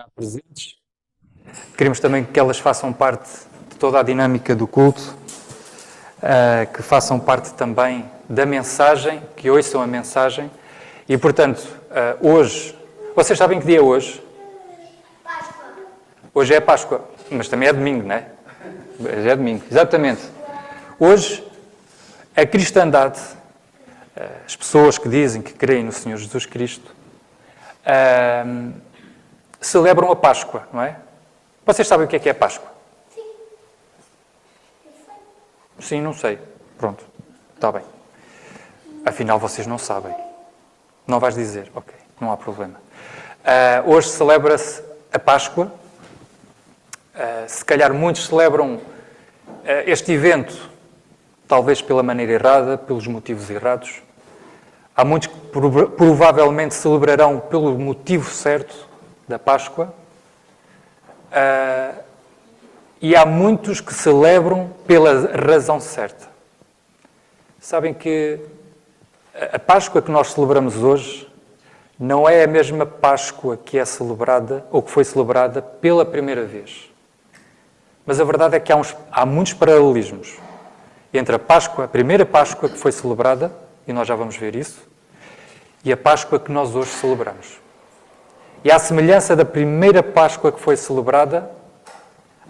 cá presentes. Queremos também que elas façam parte de toda a dinâmica do culto, que façam parte também da mensagem, que ouçam a mensagem. E, portanto, hoje... Vocês sabem que dia é hoje? Páscoa. Hoje é a Páscoa, mas também é domingo, não é? Hoje é domingo, exatamente. Hoje, a cristandade, as pessoas que dizem que creem no Senhor Jesus Cristo, celebram a Páscoa, não é? Vocês sabem o que é a Páscoa? Sim. Sim, não sei. Pronto, está bem. Afinal, vocês não sabem. Não vais dizer, ok, não há problema. Hoje celebra-se a Páscoa. Se calhar muitos celebram este evento, talvez pela maneira errada, pelos motivos errados. Há muitos que provavelmente celebrarão pelo motivo certo da Páscoa. E há muitos que celebram pela razão certa. Sabem que a Páscoa que nós celebramos hoje não é a mesma Páscoa que é celebrada ou que foi celebrada pela primeira vez. Mas a verdade é que há muitos paralelismos entre a primeira Páscoa que foi celebrada, e nós já vamos ver isso, e a Páscoa que nós hoje celebramos. E à semelhança da primeira Páscoa que foi celebrada,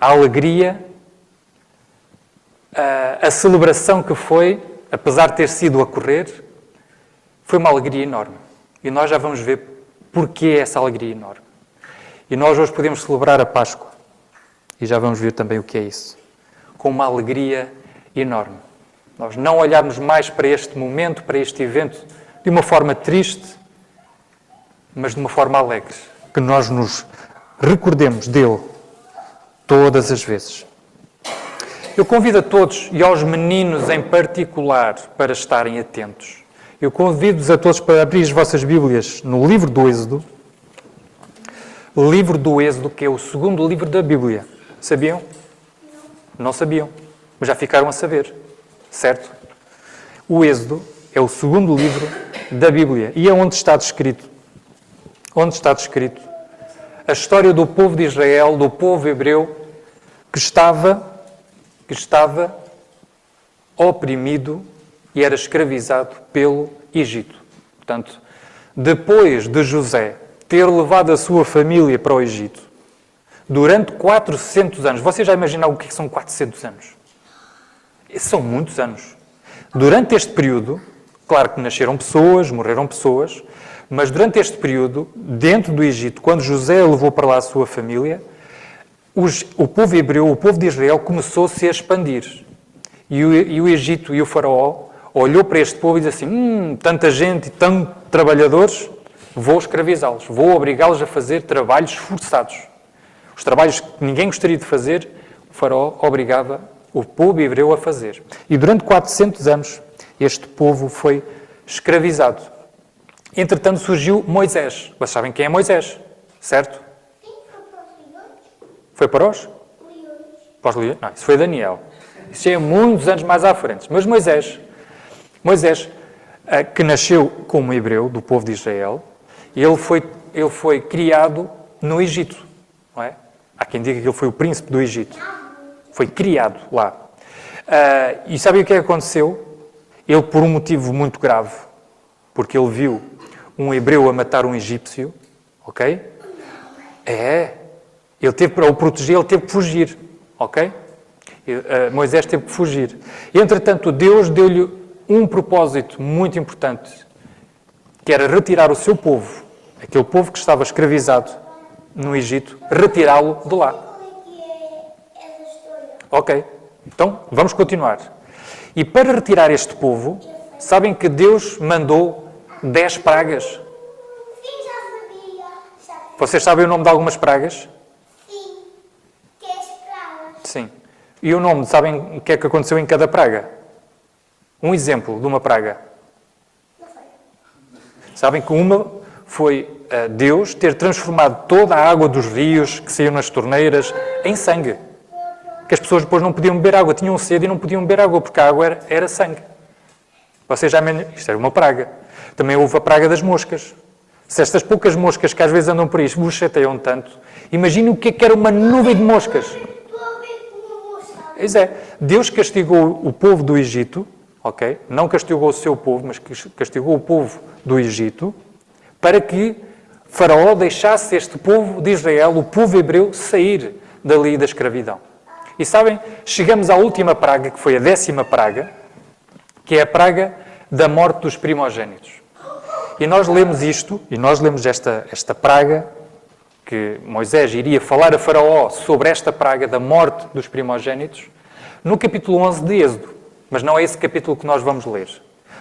a alegria, a celebração que foi, apesar de ter sido a correr, foi uma alegria enorme. E nós já vamos ver porquê essa alegria enorme. E nós hoje podemos celebrar a Páscoa. E já vamos ver também o que é isso. Com uma alegria enorme. Nós não olharmos mais para este momento, para este evento, de uma forma triste, mas de uma forma alegre. Que nós nos recordemos dele todas as vezes. Eu convido a todos, e aos meninos em particular, para estarem atentos. Eu convido-vos a todos para abrir as vossas Bíblias no livro do Êxodo. O livro do Êxodo, que é o segundo livro da Bíblia. Sabiam? Não sabiam, mas já ficaram a saber. Certo? O Êxodo é o segundo livro da Bíblia. E é onde está descrito. Onde está descrito a história do povo de Israel, do povo hebreu, que estava oprimido e era escravizado pelo Egito. Portanto, depois de José ter levado a sua família para o Egito, durante 400 anos, vocês já imaginaram o que são 400 anos? São muitos anos. Durante este período, claro que nasceram pessoas, morreram pessoas, mas durante este período, dentro do Egito, quando José levou para lá a sua família, o povo hebreu, o povo de Israel, começou-se a expandir. E o Egito e o faraó olhou para este povo e disse assim, tanta gente e tantos trabalhadores, vou escravizá-los, vou obrigá-los a fazer trabalhos forçados. Os trabalhos que ninguém gostaria de fazer, o faraó obrigava o povo hebreu a fazer. E durante 400 anos, este povo foi escravizado. Entretanto, surgiu Moisés. Vocês sabem quem é Moisés, certo? Foi para os? Para os leões? Não, isso foi Daniel. Isso é muitos anos mais à frente. Mas Moisés, que nasceu como hebreu, do povo de Israel, ele foi criado no Egito. Não é? Há quem diga que ele foi o príncipe do Egito. Foi criado lá. E sabem o que aconteceu? Ele, por um motivo muito grave, porque ele viu um hebreu a matar um egípcio, ok? Ele teve, para o proteger, ele teve que fugir, ok? Moisés teve que fugir. E, entretanto, Deus deu-lhe um propósito muito importante, que era retirar o seu povo, aquele povo que estava escravizado no Egito, retirá-lo de lá. Ok, então vamos continuar. E para retirar este povo, sabem que Deus mandou 10 pragas. Sim, já sabia. Vocês sabem o nome de algumas pragas? Sim, que é as pragas. Sim. E o nome, sabem o que é que aconteceu em cada praga? Um exemplo de uma praga. Não foi. Sabem que uma foi Deus ter transformado toda a água dos rios que saíam nas torneiras em sangue. Que as pessoas depois não podiam beber água, tinham sede e não podiam beber água, porque a água era sangue. Vocês já isto era uma praga. Também houve a praga das moscas. Se estas poucas moscas que às vezes andam por aí vos chateiam tanto, imagine o que era uma nuvem de moscas. Estou a ver como mosca. Pois é, Deus castigou o povo do Egito, ok? Não castigou o seu povo, mas castigou o povo do Egito, para que Faraó deixasse este povo de Israel, o povo hebreu, sair dali da escravidão. E sabem, chegamos à última praga, que foi a 10ª praga, que é a praga da morte dos primogênitos. E nós lemos isto, e nós lemos esta praga, que Moisés iria falar a Faraó sobre esta praga da morte dos primogênitos, no capítulo 11 de Êxodo. Mas não é esse capítulo que nós vamos ler.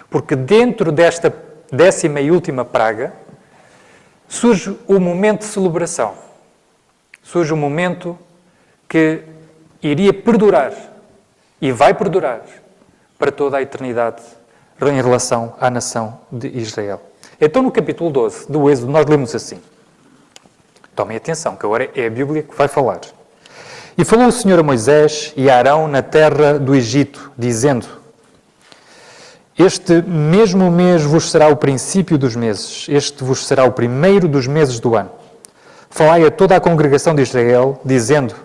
Porque dentro desta 10ª e última praga, surge o momento de celebração. Surge um momento que iria perdurar, e vai perdurar, para toda a eternidade, em relação à nação de Israel. Então, no capítulo 12 do Êxodo, nós lemos assim. Tomem atenção, que agora é a Bíblia que vai falar. E falou o Senhor a Moisés e a Arão na terra do Egito, dizendo: Este mesmo mês vos será o princípio dos meses, este vos será o primeiro dos meses do ano. Falai a toda a congregação de Israel, dizendo: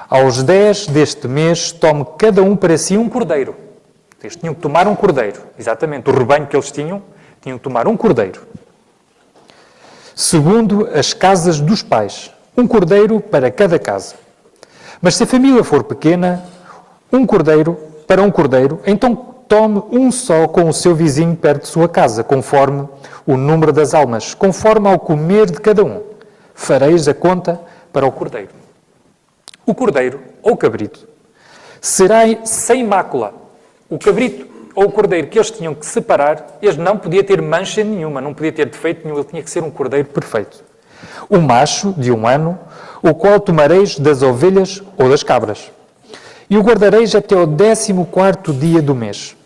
Aos 10 deste mês tome cada um para si um cordeiro. Eles tinham que tomar um cordeiro, exatamente, o rebanho que eles tinham que tomar um cordeiro. Segundo as casas dos pais, um cordeiro para cada casa. Mas se a família for pequena, um cordeiro para um cordeiro, então tome um só com o seu vizinho perto de sua casa, conforme o número das almas, conforme ao comer de cada um. Fareis a conta para o cordeiro. O cordeiro, ou cabrito, será sem mácula. O cabrito ou o cordeiro que eles tinham que separar, eles não podia ter mancha nenhuma, não podia ter defeito nenhum, ele tinha que ser um cordeiro perfeito. O macho de 1 ano, o qual tomareis das ovelhas ou das cabras. E o guardareis até ao 14º dia do mês.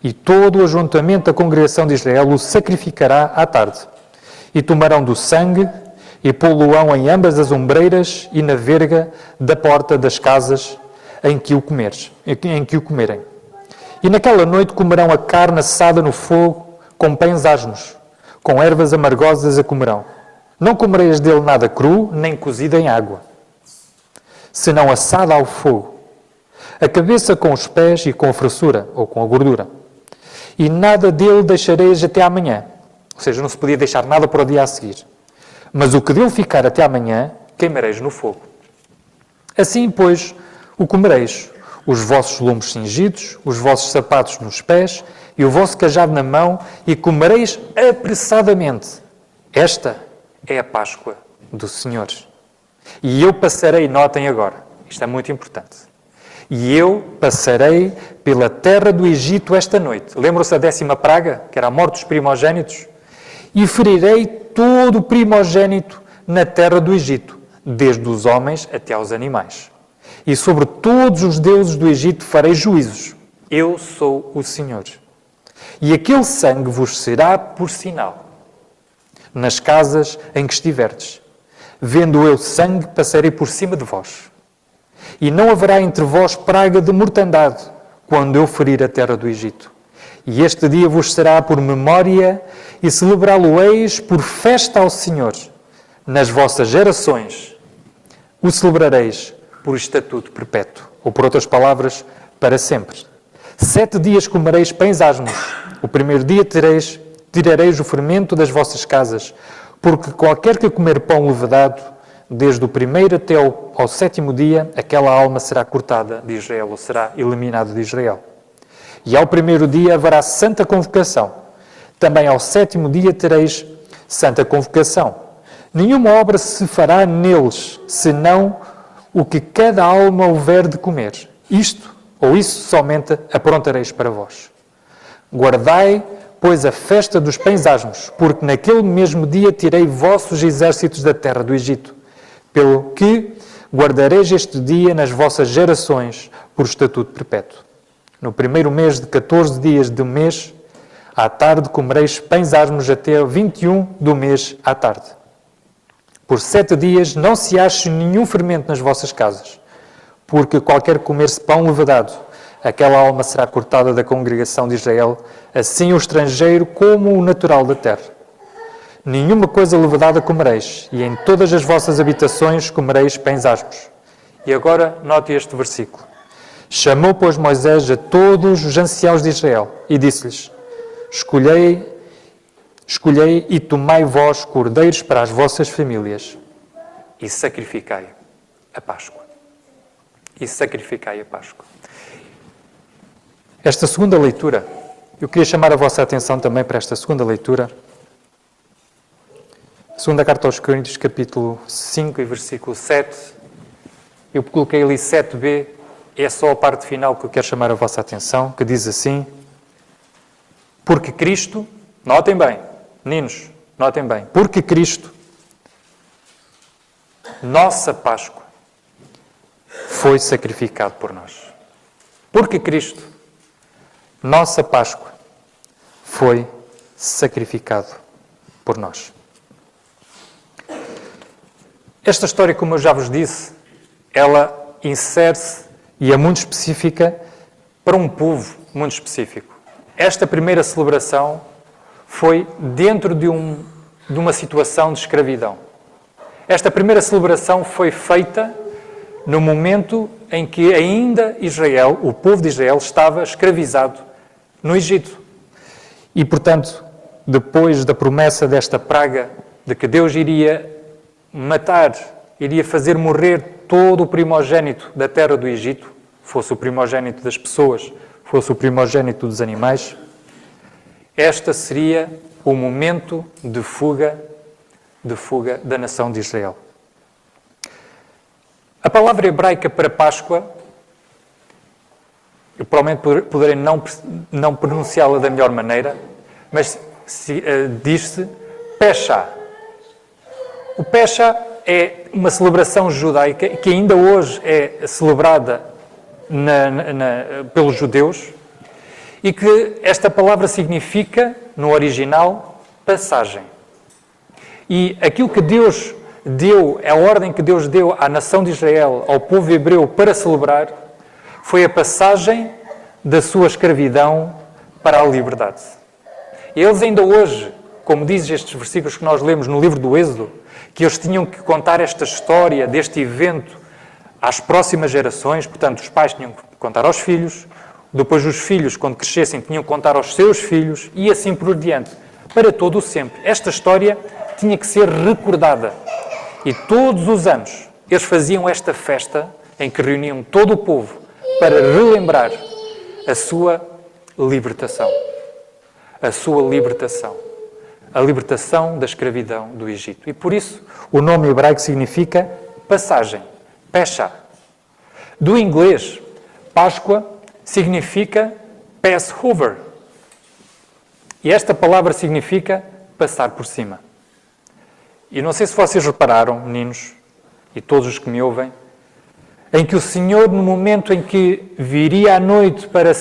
E todo o ajuntamento da congregação de Israel o sacrificará à tarde. E tomarão do sangue e pô-lo-ão em ambas as ombreiras e na verga da porta das casas em que o comerem. E naquela noite comerão a carne assada no fogo, com pães asmos, com ervas amargosas a comerão. Não comereis dele nada cru, nem cozido em água, senão assada ao fogo. A cabeça com os pés e com a fraçura, ou com a gordura. E nada dele deixareis até amanhã. Ou seja, não se podia deixar nada para o dia a seguir. Mas o que dele ficar até amanhã, queimareis no fogo. Assim, pois, o comereis, os vossos lombos cingidos, os vossos sapatos nos pés e o vosso cajado na mão, e comereis apressadamente. Esta é a Páscoa do Senhor. E eu passarei, notem agora, isto é muito importante, e eu passarei pela terra do Egito esta noite. Lembram-se da 10ª praga, que era a morte dos primogênitos? E ferirei todo o primogênito na terra do Egito, desde os homens até aos animais. E sobre todos os deuses do Egito farei juízos. Eu sou o Senhor. E aquele sangue vos será por sinal nas casas em que estiverdes. Vendo eu sangue, passarei por cima de vós. E não haverá entre vós praga de mortandade, quando eu ferir a terra do Egito. E este dia vos será por memória, e celebrá-lo-eis por festa ao Senhor. Nas vossas gerações o celebrareis por estatuto perpétuo, ou por outras palavras, para sempre. 7 dias comereis pães asmos. O primeiro dia tirareis o fermento das vossas casas, porque qualquer que comer pão levedado, desde o primeiro até ao 7º dia, aquela alma será cortada de Israel, ou será eliminada de Israel. E ao primeiro dia haverá santa convocação. Também ao 7º dia tereis santa convocação. Nenhuma obra se fará neles, senão o que cada alma houver de comer. Isto ou isso somente aprontareis para vós. Guardai, pois, a festa dos pães asmos, porque naquele mesmo dia tirei vossos exércitos da terra do Egito, pelo que guardareis este dia nas vossas gerações por estatuto perpétuo. No primeiro mês de 14 dias do mês, à tarde comereis pães asmos até 21 do mês à tarde. Por 7 dias não se ache nenhum fermento nas vossas casas, porque qualquer comer-se pão levedado, aquela alma será cortada da congregação de Israel, assim o estrangeiro como o natural da terra. Nenhuma coisa levedada comereis, e em todas as vossas habitações comereis pães asmos. E agora, note este versículo. Chamou, pois, Moisés a todos os anciãos de Israel e disse-lhes: Escolhei e tomai vós cordeiros para as vossas famílias e sacrificai a Páscoa. E sacrificai a Páscoa. Esta segunda leitura, eu queria chamar a vossa atenção também para esta segunda leitura. Segunda carta aos Coríntios, capítulo 5 e versículo 7. Eu coloquei ali 7b, é só a parte final que eu quero chamar a vossa atenção, que diz assim: Porque Cristo, notem bem, meninos, notem bem, porque Cristo, nossa Páscoa, foi sacrificado por nós. Porque Cristo, nossa Páscoa, foi sacrificado por nós. Esta história, como eu já vos disse, ela insere-se e é muito específica para um povo muito específico. Esta primeira celebração foi dentro de uma situação de escravidão. Esta primeira celebração foi feita no momento em que ainda Israel, o povo de Israel, estava escravizado no Egito. E, portanto, depois da promessa desta praga, de que Deus iria matar, iria fazer morrer todo o primogénito da terra do Egito, fosse o primogénito das pessoas, fosse o primogénito dos animais, esta seria o momento de fuga da nação de Israel. A palavra hebraica para Páscoa, eu provavelmente poderei não pronunciá-la da melhor maneira, mas diz-se Pesha. O Pesha é uma celebração judaica que ainda hoje é celebrada pelos judeus e que esta palavra significa, no original, passagem. E aquilo que Deus deu, a ordem que Deus deu à nação de Israel, ao povo hebreu para celebrar, foi a passagem da sua escravidão para a liberdade. E eles ainda hoje, como dizem estes versículos que nós lemos no livro do Êxodo, que eles tinham que contar esta história deste evento às próximas gerações, portanto, os pais tinham que contar aos filhos, depois os filhos, quando crescessem, tinham que contar aos seus filhos e assim por diante, para todo o sempre. Esta história tinha que ser recordada. E todos os anos eles faziam esta festa em que reuniam todo o povo para relembrar a sua libertação. A sua libertação. A libertação da escravidão do Egito. E por isso o nome hebraico significa passagem, Pesha. Do inglês, Páscoa significa Passover. E esta palavra significa passar por cima. E não sei se vocês repararam, meninos, e todos os que me ouvem, em que o Senhor, no momento em que viria à noite para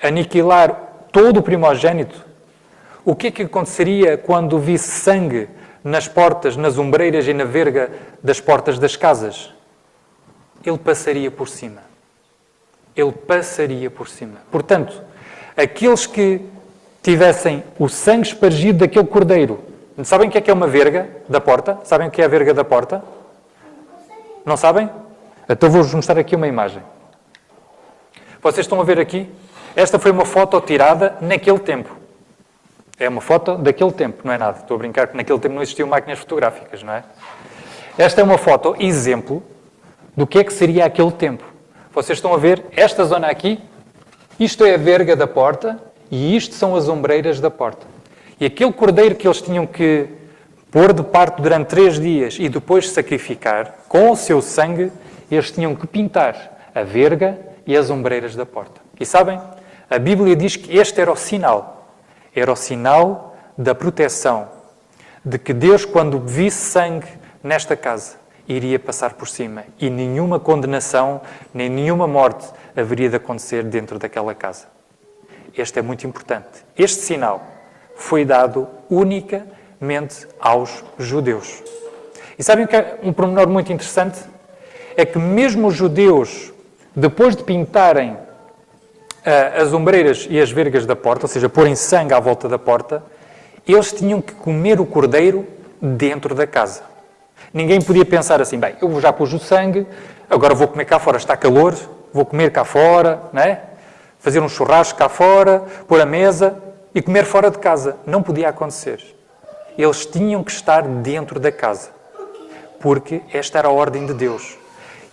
aniquilar todo o primogénito, o que é que aconteceria quando visse sangue nas portas, nas ombreiras e na verga das portas das casas? Ele passaria por cima. Ele passaria por cima. Portanto, aqueles que tivessem o sangue espargido daquele cordeiro, sabem o que é uma verga da porta? Sabem o que é a verga da porta? Não sabem? Então vou-vos mostrar aqui uma imagem. Vocês estão a ver aqui? Esta foi uma foto tirada naquele tempo. É uma foto daquele tempo, não é nada. Estou a brincar que naquele tempo não existiam máquinas fotográficas, não é? Esta é uma foto exemplo do que é que seria aquele tempo. Vocês estão a ver esta zona aqui? Isto é a verga da porta e isto são as ombreiras da porta. E aquele cordeiro que eles tinham que pôr de parte durante 3 dias e depois sacrificar, com o seu sangue, eles tinham que pintar a verga e as ombreiras da porta. E sabem? A Bíblia diz que este era o sinal. Era o sinal da proteção, de que Deus, quando visse sangue nesta casa, iria passar por cima e nenhuma condenação, nem nenhuma morte haveria de acontecer dentro daquela casa. Este é muito importante. Este sinal foi dado unicamente aos judeus. E sabem que é um pormenor muito interessante? É que mesmo os judeus, depois de pintarem as ombreiras e as vergas da porta, ou seja, porem sangue à volta da porta, Eles tinham que comer o cordeiro dentro da casa. Ninguém podia pensar assim, bem, eu já pus o sangue, agora vou comer cá fora, está calor, vou comer cá fora, não é? Fazer um churrasco cá fora, pôr a mesa e comer fora de casa. Não podia acontecer. Eles tinham que estar dentro da casa, porque esta era a ordem de Deus.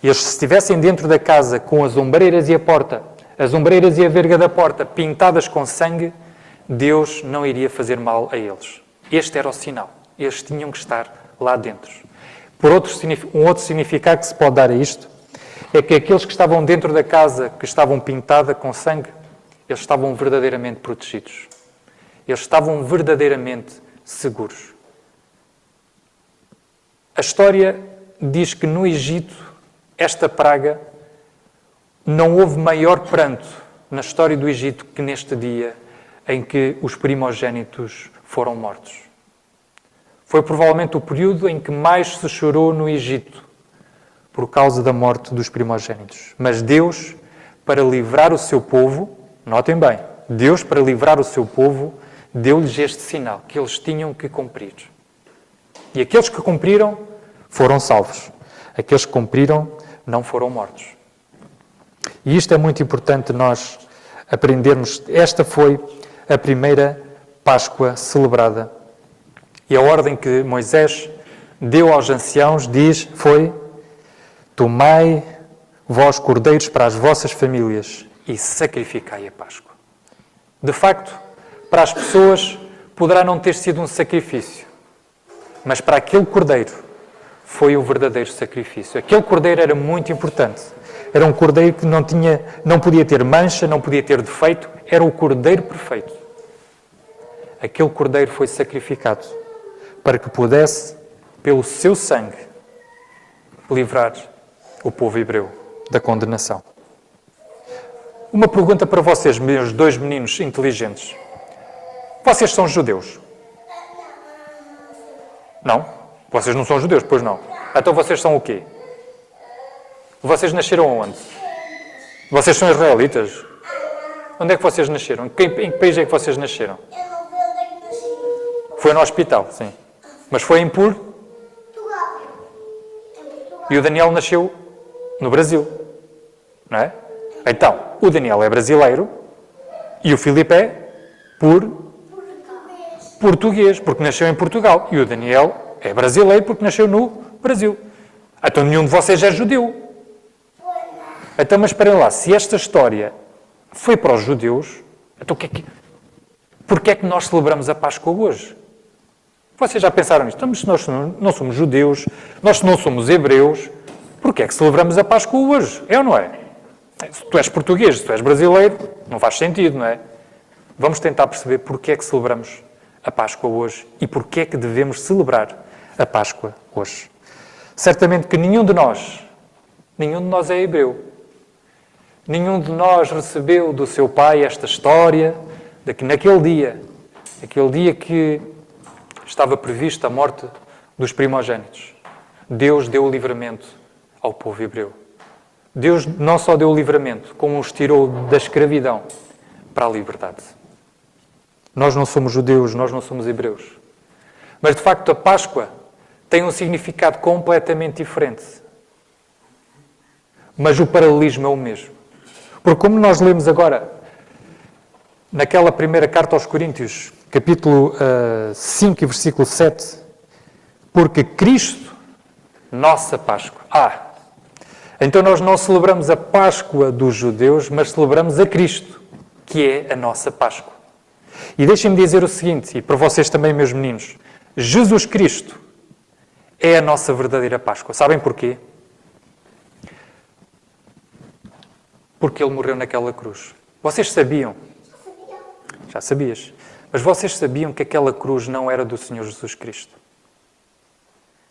Eles, se estivessem dentro da casa com as ombreiras e a porta, as ombreiras e a verga da porta pintadas com sangue, Deus não iria fazer mal a eles. Este era o sinal. Eles tinham que estar lá dentro. Um outro significado que se pode dar a isto é que aqueles que estavam dentro da casa, que estavam pintada com sangue, eles estavam verdadeiramente protegidos. Eles estavam verdadeiramente seguros. A história diz que no Egito, esta praga, não houve maior pranto na história do Egito que neste dia em que os primogênitos foram mortos. Foi provavelmente o período em que mais se chorou no Egito por causa da morte dos primogênitos. Mas Deus, para livrar o seu povo, notem bem, Deus, para livrar o seu povo, deu-lhes este sinal, que eles tinham que cumprir. E aqueles que cumpriram foram salvos. Aqueles que cumpriram não foram mortos. E isto é muito importante nós aprendermos. Esta foi a primeira Páscoa celebrada. E a ordem que Moisés deu aos anciãos foi: tomai vós cordeiros para as vossas famílias e sacrificai a Páscoa. De facto, para as pessoas poderá não ter sido um sacrifício, mas para aquele cordeiro foi o verdadeiro sacrifício. Aquele cordeiro era muito importante. Era um cordeiro que não podia ter mancha, não podia ter defeito, era o cordeiro perfeito. Aquele cordeiro foi sacrificado para que pudesse, pelo seu sangue, livrar o povo hebreu da condenação. Uma pergunta para vocês, meus dois meninos inteligentes. Vocês são judeus? Não? Vocês não são judeus, pois não? Então vocês são o quê? Vocês nasceram onde? Vocês são israelitas? Onde é que vocês nasceram? Em que país é que vocês nasceram? Eu não sei onde é que nasci. Foi no hospital, sim. Mas foi em Portugal. E o Daniel nasceu no Brasil, não é? Então, o Daniel é brasileiro e o Filipe é português, porque nasceu em Portugal. E o Daniel é brasileiro porque nasceu no Brasil. Então nenhum de vocês é judeu. Então, mas esperem lá, se esta história foi para os judeus, então porquê é que nós celebramos a Páscoa hoje? Vocês já pensaram nisto? Então, mas se nós não somos judeus, nós não somos hebreus, porquê é que celebramos a Páscoa hoje? É ou não é? Se tu és português, se tu és brasileiro, não faz sentido, não é? Vamos tentar perceber porquê é que celebramos a Páscoa hoje e porquê é que devemos celebrar a Páscoa hoje. Certamente que nenhum de nós é hebreu. Nenhum de nós recebeu do seu pai esta história de que naquele dia que estava prevista a morte dos primogênitos, Deus deu o livramento ao povo hebreu. Deus não só deu o livramento, como os tirou da escravidão para a liberdade. Nós não somos judeus, nós não somos hebreus. Mas, de facto, a Páscoa tem um significado completamente diferente. Mas o paralelismo é o mesmo. Porque como nós lemos agora, naquela primeira carta aos Coríntios, capítulo 5 e versículo 7, porque Cristo, nossa Páscoa. Então nós não celebramos a Páscoa dos judeus, mas celebramos a Cristo, que é a nossa Páscoa. E deixem-me dizer o seguinte, e para vocês também, meus meninos, Jesus Cristo é a nossa verdadeira Páscoa. Sabem porquê? Porque Ele morreu naquela cruz. Vocês sabiam? Já sabias. Mas vocês sabiam que aquela cruz não era do Senhor Jesus Cristo?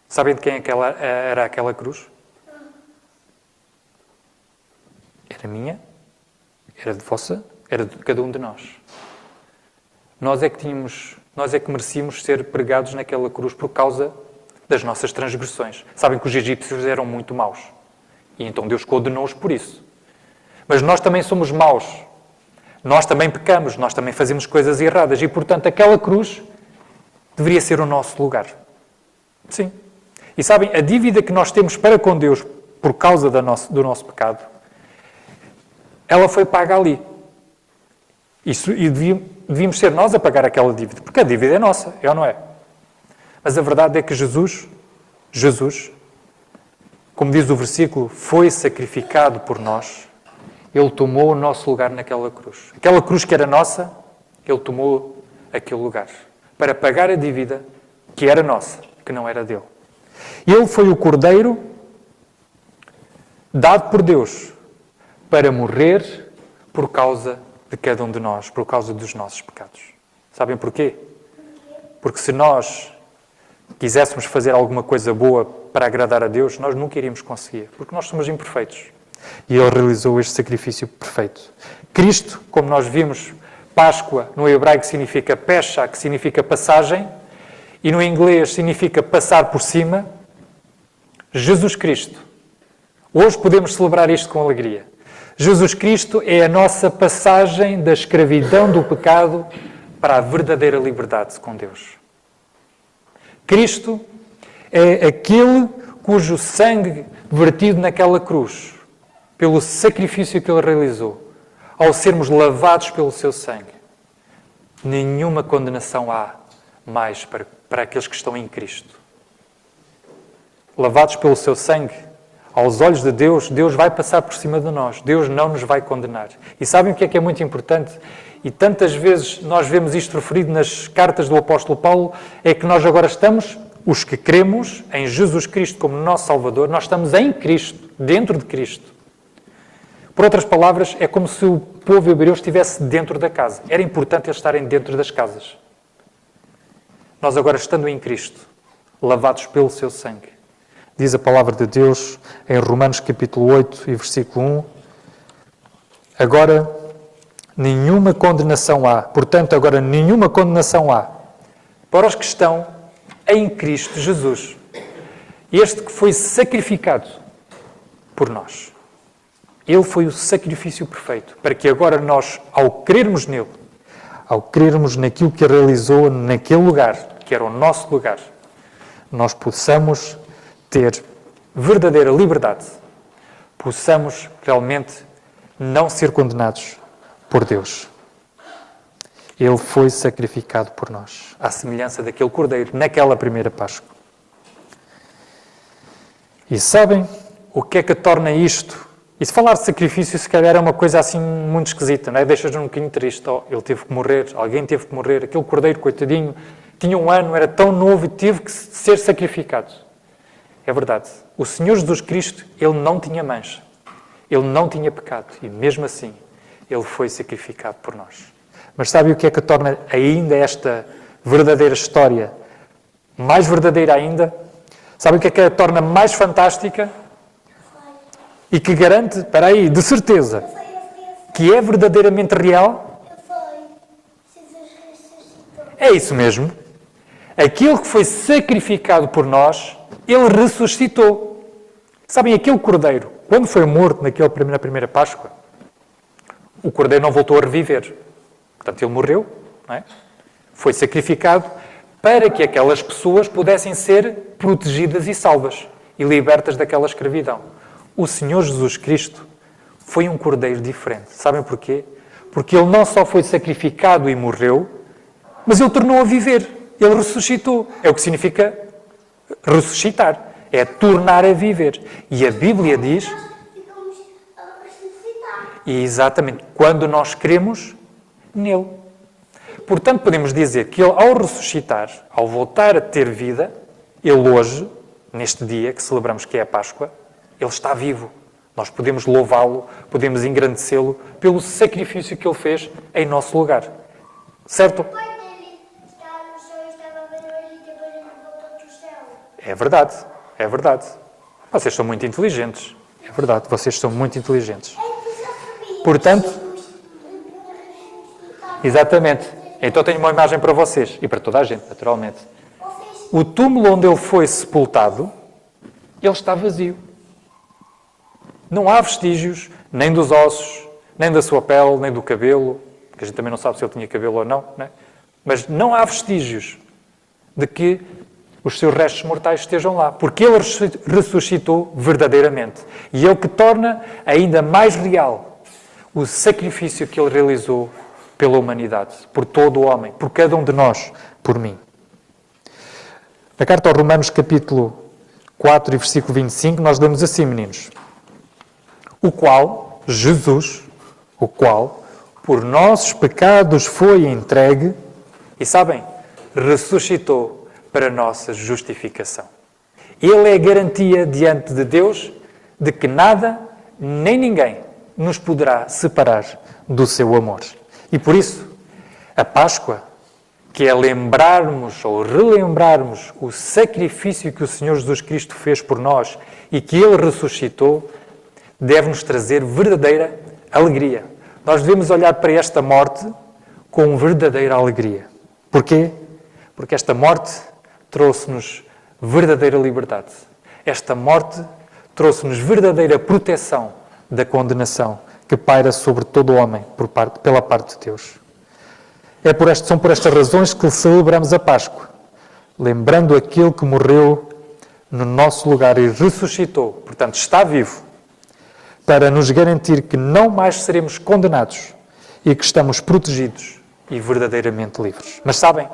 Sabem de quem era aquela cruz? Era minha, era de vossa, era de cada um de nós. Nós é que merecíamos ser pregados naquela cruz por causa das nossas transgressões. Sabem que os egípcios eram muito maus. E então Deus condenou-os por isso. Mas nós também somos maus. Nós também pecamos, nós também fazemos coisas erradas. E, portanto, aquela cruz deveria ser o nosso lugar. Sim. E sabem, a dívida que nós temos para com Deus por causa do nosso pecado, ela foi paga ali. E devíamos ser nós a pagar aquela dívida, porque a dívida é nossa, é ou não é? Mas a verdade é que Jesus, como diz o versículo, foi sacrificado por nós. Ele tomou o nosso lugar naquela cruz. Aquela cruz que era nossa, Ele tomou aquele lugar para pagar a dívida que era nossa, que não era dele. Ele foi o Cordeiro dado por Deus para morrer por causa de cada um de nós, por causa dos nossos pecados. Sabem porquê? Porque se nós quiséssemos fazer alguma coisa boa para agradar a Deus, nós nunca iríamos conseguir, porque nós somos imperfeitos. E Ele realizou este sacrifício perfeito. Cristo, como nós vimos, Páscoa no hebraico significa pesha, que significa passagem, e no inglês significa passar por cima. Jesus Cristo. Hoje podemos celebrar isto com alegria. Jesus Cristo é a nossa passagem da escravidão do pecado para a verdadeira liberdade com Deus. Cristo é aquele cujo sangue vertido naquela cruz, pelo sacrifício que Ele realizou, ao sermos lavados pelo seu sangue, nenhuma condenação há mais para aqueles que estão em Cristo. Lavados pelo seu sangue, aos olhos de Deus, Deus vai passar por cima de nós. Deus não nos vai condenar. E sabem o que é muito importante? E tantas vezes nós vemos isto referido nas cartas do apóstolo Paulo, é que nós agora estamos, os que cremos em Jesus Cristo como nosso Salvador, nós estamos em Cristo, dentro de Cristo. Por outras palavras, é como se o povo hebreu estivesse dentro da casa. Era importante eles estarem dentro das casas. Nós agora, estando em Cristo, lavados pelo seu sangue, diz a palavra de Deus em Romanos capítulo 8 e versículo 1, agora nenhuma condenação há, portanto agora nenhuma condenação há para os que estão em Cristo Jesus. Este que foi sacrificado por nós. Ele foi o sacrifício perfeito, para que agora nós, ao crermos nele, ao crermos naquilo que ele realizou naquele lugar, que era o nosso lugar, nós possamos ter verdadeira liberdade, possamos realmente não ser condenados por Deus. Ele foi sacrificado por nós, à semelhança daquele cordeiro, naquela primeira Páscoa. E sabem o que é que torna isto? E se falar de sacrifício, se calhar é uma coisa assim muito esquisita, não é? Deixas-nos um bocadinho triste. Oh, ele teve que morrer, alguém teve que morrer, aquele cordeiro, coitadinho, tinha 1 ano, era tão novo e teve que ser sacrificado. É verdade. O Senhor Jesus Cristo, Ele não tinha mancha. Ele não tinha pecado. E mesmo assim, Ele foi sacrificado por nós. Mas sabe o que é que torna ainda esta verdadeira história mais verdadeira ainda? Sabe o que é que a torna mais fantástica? E que garante, espera aí, de certeza, que é verdadeiramente real? É isso mesmo. Aquele que foi sacrificado por nós, Ele ressuscitou. Sabem, aquele cordeiro, quando foi morto na primeira Páscoa, o cordeiro não voltou a reviver. Portanto, ele morreu, não é? Foi sacrificado para que aquelas pessoas pudessem ser protegidas e salvas e libertas daquela escravidão. O Senhor Jesus Cristo foi um cordeiro diferente. Sabem porquê? Porque Ele não só foi sacrificado e morreu, mas Ele tornou a viver. Ele ressuscitou. É o que significa ressuscitar. É tornar a viver. E a Bíblia diz... E exatamente, quando nós cremos nele. Portanto, podemos dizer que Ele, ao ressuscitar, ao voltar a ter vida, Ele hoje, neste dia que celebramos que é a Páscoa, Ele está vivo. Nós podemos louvá-lo, podemos engrandecê-lo pelo sacrifício que Ele fez em nosso lugar. Certo? É verdade, é verdade. Vocês são muito inteligentes. É verdade, vocês são muito inteligentes. Portanto, exatamente. Então tenho uma imagem para vocês e para toda a gente, naturalmente. O túmulo onde Ele foi sepultado, ele está vazio. Não há vestígios, nem dos ossos, nem da sua pele, nem do cabelo, que a gente também não sabe se ele tinha cabelo ou não, né? Mas não há vestígios de que os seus restos mortais estejam lá, porque Ele ressuscitou verdadeiramente. E é o que torna ainda mais real o sacrifício que Ele realizou pela humanidade, por todo o homem, por cada um de nós, por mim. Na carta aos Romanos, capítulo 4 e versículo 25, nós lemos assim, meninos. O qual, Jesus, o qual, por nossos pecados foi entregue, e sabem, ressuscitou para a nossa justificação. Ele é a garantia diante de Deus de que nada, nem ninguém, nos poderá separar do seu amor. E por isso, a Páscoa, que é lembrarmos ou relembrarmos o sacrifício que o Senhor Jesus Cristo fez por nós e que Ele ressuscitou, deve-nos trazer verdadeira alegria. Nós devemos olhar para esta morte com verdadeira alegria. Porquê? Porque esta morte trouxe-nos verdadeira liberdade. Esta morte trouxe-nos verdadeira proteção da condenação que paira sobre todo o homem pela parte de Deus. São por estas razões que celebramos a Páscoa, lembrando aquele que morreu no nosso lugar e ressuscitou, portanto está vivo, para nos garantir que não mais seremos condenados e que estamos protegidos e verdadeiramente livres. Mas sabem,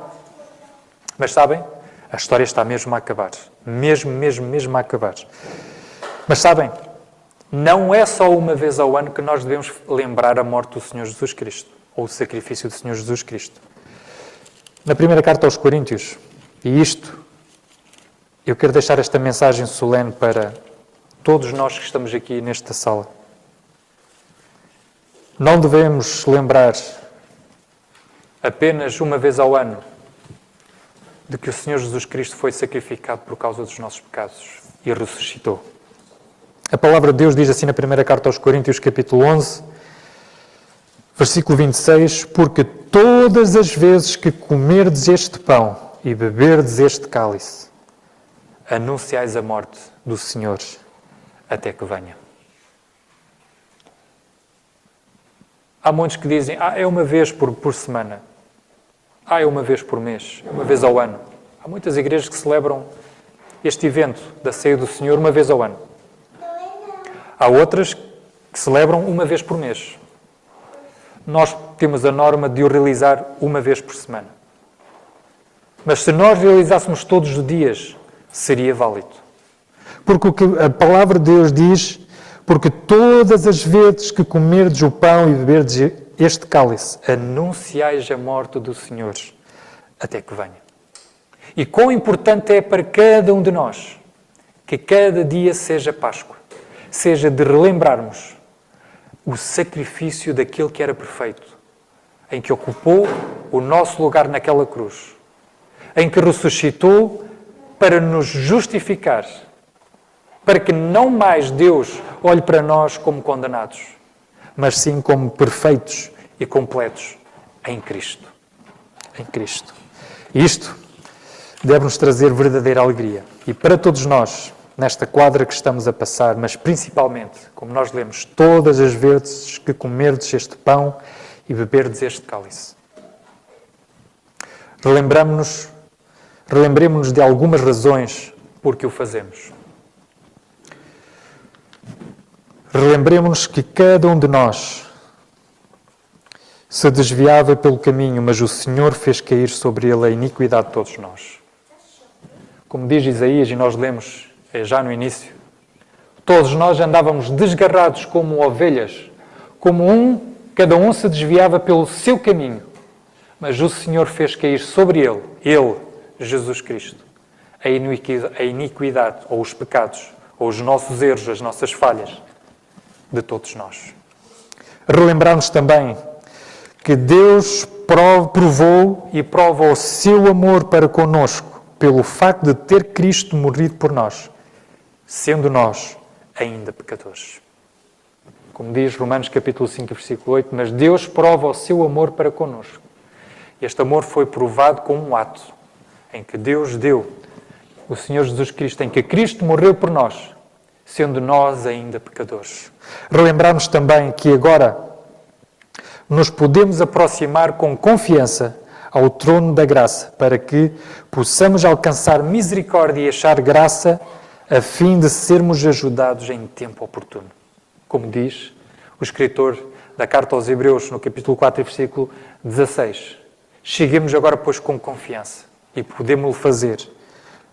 a história está mesmo a acabar. Mesmo a acabar. Mas sabem, não é só uma vez ao ano que nós devemos lembrar a morte do Senhor Jesus Cristo, ou o sacrifício do Senhor Jesus Cristo. Na primeira carta aos Coríntios, e eu quero deixar esta mensagem solene para todos nós que estamos aqui nesta sala. Não devemos lembrar apenas uma vez ao ano de que o Senhor Jesus Cristo foi sacrificado por causa dos nossos pecados e ressuscitou. A palavra de Deus diz assim na primeira carta aos Coríntios, capítulo 11, versículo 26, porque todas as vezes que comerdes este pão e beberdes este cálice, anunciais a morte do Senhor até que venha. Há muitos que dizem, é uma vez por semana. É uma vez por mês, uma vez ao ano. Há muitas igrejas que celebram este evento da ceia do Senhor uma vez ao ano. Há outras que celebram uma vez por mês. Nós temos a norma de o realizar uma vez por semana. Mas se nós realizássemos todos os dias, seria válido. Porque o que a palavra de Deus diz, porque todas as vezes que comerdes o pão e beberdes este cálice, anunciais a morte do Senhor até que venha. E quão importante é para cada um de nós que cada dia seja Páscoa, seja de relembrarmos o sacrifício daquele que era perfeito, em que ocupou o nosso lugar naquela cruz, em que ressuscitou para nos justificar, para que não mais Deus olhe para nós como condenados, mas sim como perfeitos e completos em Cristo. Em Cristo. E isto deve-nos trazer verdadeira alegria. E para todos nós, nesta quadra que estamos a passar, mas principalmente, como nós lemos, todas as vezes que comerdes este pão e beberdes este cálice. Relembremos-nos de algumas razões por que o fazemos. Relembremos-nos que cada um de nós se desviava pelo caminho, mas o Senhor fez cair sobre ele a iniquidade de todos nós. Como diz Isaías, e nós lemos já no início, todos nós andávamos desgarrados como ovelhas, cada um se desviava pelo seu caminho, mas o Senhor fez cair sobre ele, Jesus Cristo, a iniquidade, ou os pecados, ou os nossos erros, as nossas falhas, de todos nós. Relembrarmos também que Deus provou e prova o seu amor para conosco pelo facto de ter Cristo morrido por nós, sendo nós ainda pecadores. Como diz Romanos capítulo 5, versículo 8, mas Deus prova o seu amor para conosco. Este amor foi provado com um ato em que Deus deu o Senhor Jesus Cristo, em que Cristo morreu por nós, sendo nós ainda pecadores. Relembrarmos também que agora nos podemos aproximar com confiança ao trono da graça, para que possamos alcançar misericórdia e achar graça, a fim de sermos ajudados em tempo oportuno. Como diz o escritor da carta aos Hebreus, no capítulo 4, versículo 16. Cheguemos agora, pois, com confiança e podemos-lo fazer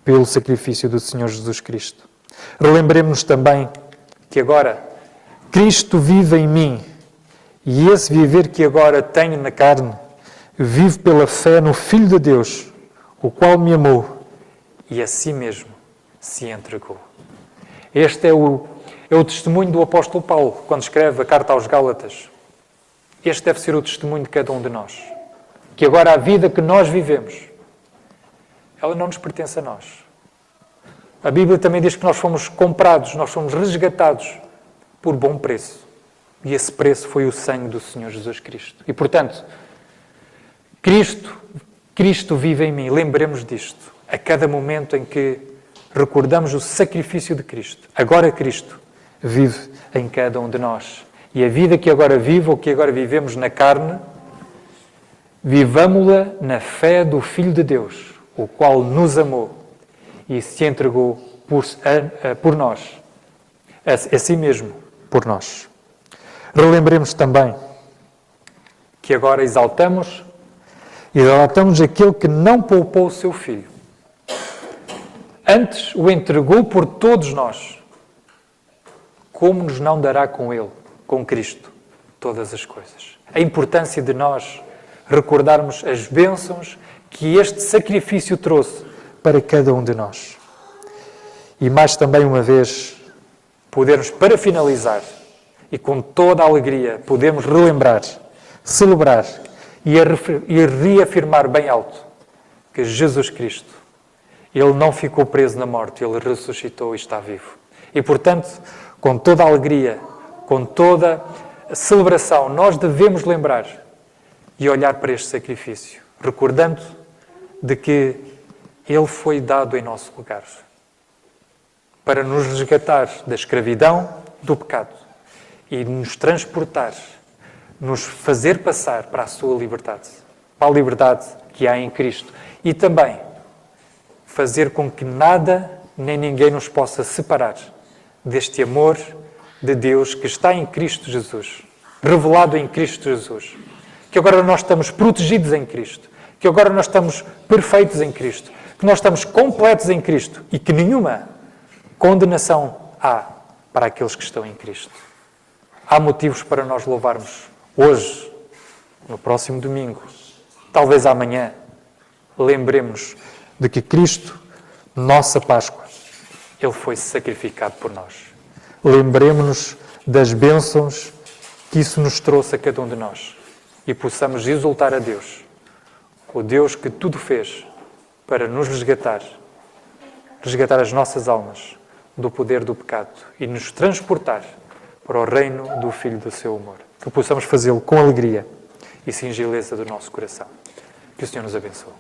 pelo sacrifício do Senhor Jesus Cristo. Relembremos-nos também que agora Cristo vive em mim e esse viver que agora tenho na carne, vivo pela fé no Filho de Deus, o qual me amou e a si mesmo se entregou. Este é o testemunho do apóstolo Paulo, quando escreve a carta aos Gálatas. Este deve ser o testemunho de cada um de nós. Que agora a vida que nós vivemos, ela não nos pertence a nós. A Bíblia também diz que nós fomos comprados, nós fomos resgatados por bom preço. E esse preço foi o sangue do Senhor Jesus Cristo. E, portanto, Cristo vive em mim. Lembremos disto. A cada momento em que recordamos o sacrifício de Cristo. Agora Cristo vive em cada um de nós. E a vida que agora vivo, ou que agora vivemos na carne, vivamo-la na fé do Filho de Deus, o qual nos amou e se entregou por nós, a si mesmo, por nós. Relembremos também que agora exaltamos aquele que não poupou o seu Filho. Antes o entregou por todos nós. Como nos não dará com Ele, com Cristo, todas as coisas? A importância de nós recordarmos as bênçãos que este sacrifício trouxe para cada um de nós. E mais também uma vez, podermos, para finalizar, e com toda a alegria, podemos relembrar, celebrar e reafirmar bem alto que Jesus Cristo, Ele não ficou preso na morte, Ele ressuscitou e está vivo. E, portanto, com toda a alegria, com toda a celebração, nós devemos lembrar e olhar para este sacrifício, recordando de que Ele foi dado em nosso lugar para nos resgatar da escravidão do pecado e nos transportar, nos fazer passar para a sua liberdade, para a liberdade que há em Cristo. E também fazer com que nada nem ninguém nos possa separar deste amor de Deus que está em Cristo Jesus, revelado em Cristo Jesus. Que agora nós estamos protegidos em Cristo, que agora nós estamos perfeitos em Cristo, que nós estamos completos em Cristo e que nenhuma condenação há para aqueles que estão em Cristo. Há motivos para nós louvarmos hoje, no próximo domingo, talvez amanhã. Lembremos de que Cristo, nossa Páscoa, Ele foi sacrificado por nós. Lembremos-nos das bênçãos que isso nos trouxe a cada um de nós e possamos exultar a Deus, o Deus que tudo fez para nos resgatar as nossas almas do poder do pecado e nos transportar para o reino do Filho do seu amor. Que possamos fazê-lo com alegria e singeleza do nosso coração. Que o Senhor nos abençoe.